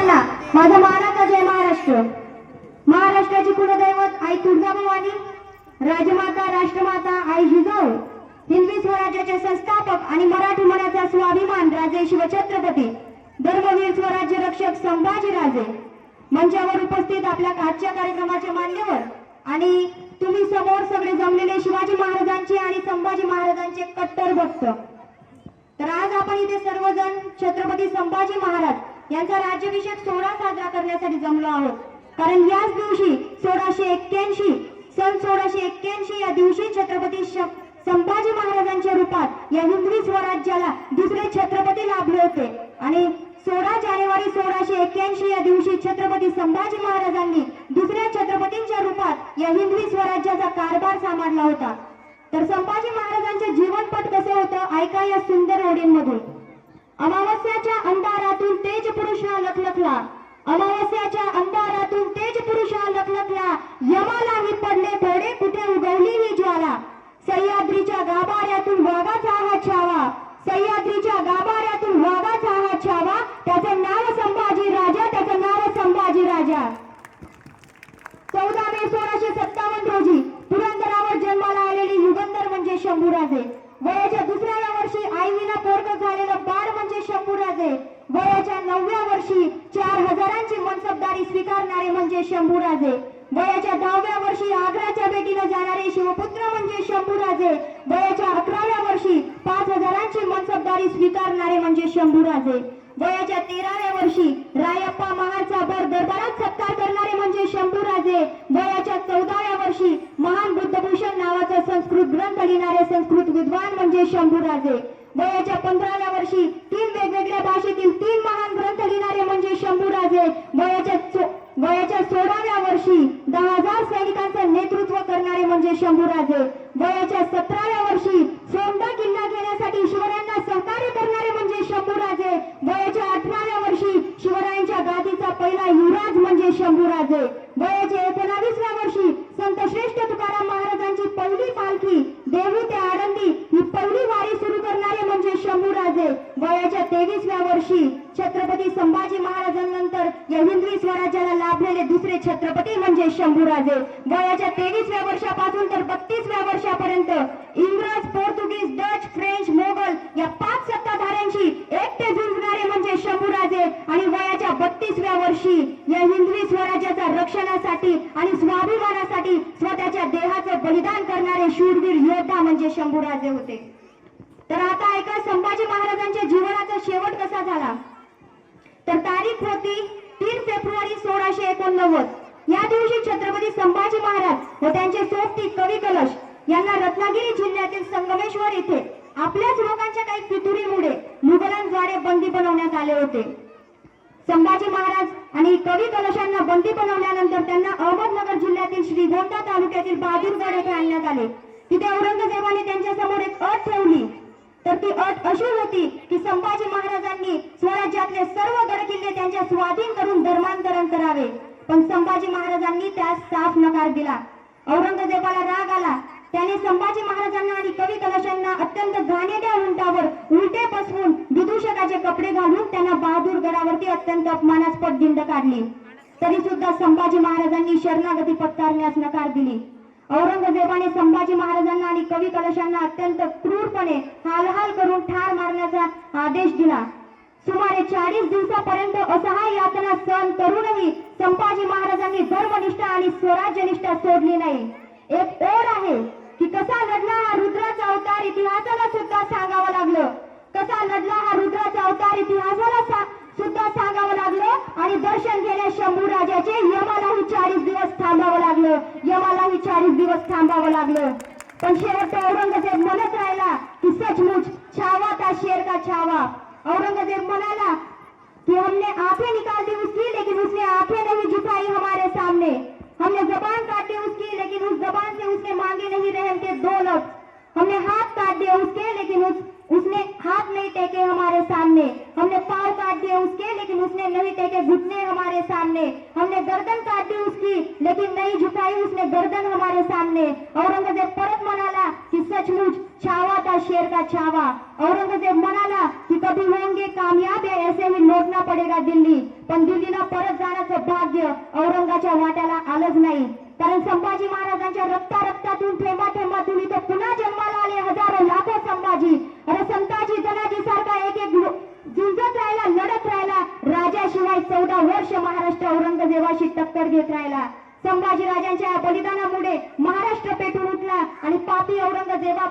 सर्वांना माझा मानाचा जय महाराष्ट्र। महाराष्ट्राची कुलदैवत आई तुळजाभवानी, राजमाता राष्ट्रमाता आई जिजाऊ, हिंदवी स्वराज्याचे संस्थापक आणि मराठी मनाचा स्वाभिमान राजे शिवछत्रपती धर्मवीर स्वराज्य रक्षक संभाजीराजे, मंचावर उपस्थित आपल्या आजच्या कार्यक्रमाचे मान्यवर आणि तुम्ही समोर सगळे जमलेले शिवाजी महाराजांचे आणि संभाजी महाराजांचे कट्टर भक्त। तर आज आपण इथे सर्वजण छत्रपती संभाजी महाराज यांचा राज्याभिषेक सोहळा साजरा करण्यासाठी जमलो आहोत। कारण याच दिवशी 1681 सन 1681 या दिवशी छत्रपती संभाजी महाराजांच्या रूपात या हिंदवी स्वराज्याला दुसरे छत्रपती लाभले होते आणि 16 जानेवारी 1681 या दिवशी छत्रपती संभाजी महाराजांनी दुसऱ्या छत्रपतींच्या रूपात या हिंदवी स्वराज्याचा कारभार सांभाळला होता। तर संभाजी महाराजांचे जीवनपट कसे होतं ऐका या सुंदर ओळींमधून। अमावस्याच्या अंधारातून तेज पुरुष हा लखलखला, अमावस्याच्या अंधारातून तेज पुरुष हा लखलखला, यमालाही पडले थोडे कुठे उगवली ही ज्वाला, सह्याद्रीच्या गाभाऱ्यातून वाघाचा हा छावा, सह्याद्रीच्या गाभाऱ्यातून वाघाचा हा छावा, त्याचं नाव संभाजी राजा, त्याचं नाव संभाजी राजा। 14 मे 1657 रोजी पुरंदरावर जन्माला आलेली युगंधर म्हणजे शंभूराजे, वयाच्या दुसऱ्या वर्षी आईविना पोरग झालेलं बाळ म्हणजे शंभूराजे, वयाच्या 9व्या वर्षी 4000ची मनसबदारी स्वीकारणारे म्हणजे शंभूराजे, वयाच्या 10व्या वर्षी आग्राच्या भेटीला जाणारे शिवपुत्र म्हणजे शंभूराजे, वयाच्या 11व्या वर्षी 5000ची मनसबदारी स्वीकारणारे म्हणजे शंभूराजे, वयाच्या 13व्या वर्षी रायप्पा महारचा भर दरबारात सत्कार करणारे म्हणजे शंभूराजे, वयाच्या 14व्या वर्षी महान बुद्धभूषण नावाचा संस्कृत ग्रंथ लिहिणारे संस्कृत विद्वान म्हणजे शंभूराजे, वयाच्या 15व्या वर्षी 3 वेगवेगळ्या भाषेतील 3 महान ग्रंथ लिहिणारे म्हणजे शंभूराजे, वयाच्या 16व्या वर्षी 10,000 सैनिकांचं नेतृत्व करणारे म्हणजे शंभूराजे, वयाच्या 17व्या वर्षी सोंडा किल्ला घेण्यासाठी शिवरायांना सहकार्य करणारे म्हणजे शंभूराजे, वयाच्या 18व्या वर्षी शिवरायांच्या गादीचा पहिला युवराज म्हणजे शंभूराजे, वयाच्या 19व्या वर्षी संत श्रेष्ठ तुकाराम महाराजांची पहिली पालखी देहू ते आळंदी ही पहिली वारी सुरू करणारे म्हणजे शंभूराजे, वयाच्या 23व्या वर्षी छत्रपती संभाजी महाराजांनंतर या हिंदवी स्वराज्याला लाभलेले दुसरे छत्रपती म्हणजे शंभूराजे, वयाच्या 23व्या वर्षापासून तर 32व्या वर्षापर्यंत इंग्रज, पोर्तुगीज, डच, फ्रेंच, मोगल या 5 सत्ताधाऱ्यांशी एकटे झुंजणारे म्हणजे शंभूराजे आणि वयाच्या 32व्या वर्षी या हिंदवी स्वराज्याच्या रक्षणासाठी आणि स्वाभिमानासाठी स्वतःच्या देहाचं बलिदान करणारे शूरवीर योद्धा म्हणजे शंभूराजे होते। तर आता ऐका संभाजी महाराजांच्या जीवनाचा शेवट कसा झाला। तर तारीख होती 3 फेब्रुवारी 1689 या दिवशी छत्रपती संभाजी महाराज व त्यांचे सोबती कवी कलश यांना रत्नागिरी जिल्ह्यातील संगमेश्वर येथे आपल्याच लोकांच्या काही फितुरीमुळे मुघलांद्वारे बंदी बनवण्यात आले होते। संभाजी महाराज आणि कवी कलशांना बंदी बनवल्यानंतर त्यांना अहमदनगर जिल्ह्यातील श्रीगोंदा तालुक्यातील बहादूरगड येथे आणण्यात आले। तिथे औरंगजेबाने त्यांच्या समोर एक अट ठेवली। तर ती अट अशी होती की संभाजी महाराजांनी स्वराज्यातले सर्व गडकिल्ले त्यांच्या स्वाधीन करून धर्मांतरण करावे, पण संभाजी महाराजांनी त्यास साफ नकार दिला। औरंगजेबाला राग आला। त्याने संभाजी महाराजांना आणि कवी कलशांना अत्यंत घाणेरड्या उंटावर उलटे बसवून विदूषकाचे कपडे घालून त्यांना बहादूरगडावरती अत्यंत अपमानास्पद दिंड काढली। तरी सुद्धा संभाजी महाराजांनी शरणागती पत्करण्यास नकार दिली। औरंगजेबाने संभाजी महाराजांना आणि कवी कलशांना अत्यंत क्रूरपणे हालहाल करून ठार मारण्याचा आदेश दिला। सुमारे 40 दिवसापर्यंत असहाय यातना सहन करूनही संभाजी महाराजांनी धर्मनिष्ठा आणि स्वराज्यनिष्ठा सोडली नाही। एक ओढ आहे की कसा लढला हा रुद्राचा अवतार इतिहासाला सुद्धा सांगावं लागलं, कसा लढला हा रुद्राचा अवतार इतिहासाला सुद्धा सांगावं लागलं आणि दर्शन घेण्यास शंभूराजाचे यमालाही 40 दिवस थांबावं लागलं, यमालाही 40 दिवस थांबावं लागलं। पण शेवट औरंगजेब म्हणत राहिला की सचमुच छावा था शेर का छावा। औरंगजेब म्हणाला कि हमने आंखें निकाल दी उसकी, लेकिन उसने आंखें नहीं झुकाई हमारे सामने, हमने जबान काटी उसकी, लेकिन उस जबान से उसने मांगे नहीं रहम के 2 लफ्ज, हमने हाथ काट दिए उसके, लेकिन उस उसने हाथ नहीं टेके हमारे सामने, हमने पाँव काट दिए उसके लेकिन उसने नहीं टेके घुटने हमारे सामने, हमने गर्दन काट दी उसकी लेकिन नहीं झुकाई उसने गर्दन हमारे सामने। औरंगजेब परत म्हणाला की सचमुच छावा था शेर का छावा। औरंगजेब म्हणाला की कभी होंगे कामयाब है ऐसे ही लौटना पडेगा दिल्ली, पण दिल्लीला परत जाण्याचं भाग्य औरंगाच्या वाट्याला आलंच नाही, कारण संभाजी महाराजांच्या रक्तातून थेंबा थेंबातून इथे पुन्हा जन्माला आले हजारो लाखो संभाजी। अरे संताजी जनाजी सारखा एक एक झुंजत राहिला, लढत राहिला, राजाशिवाय 14 वर्ष महाराष्ट्र औरंगजेबाशी टक्कर घेत राहिला। संभाजी राजांच्या बलिदानामुळे महाराष्ट्र पेटून उठला आणि पापी औरंगजेबा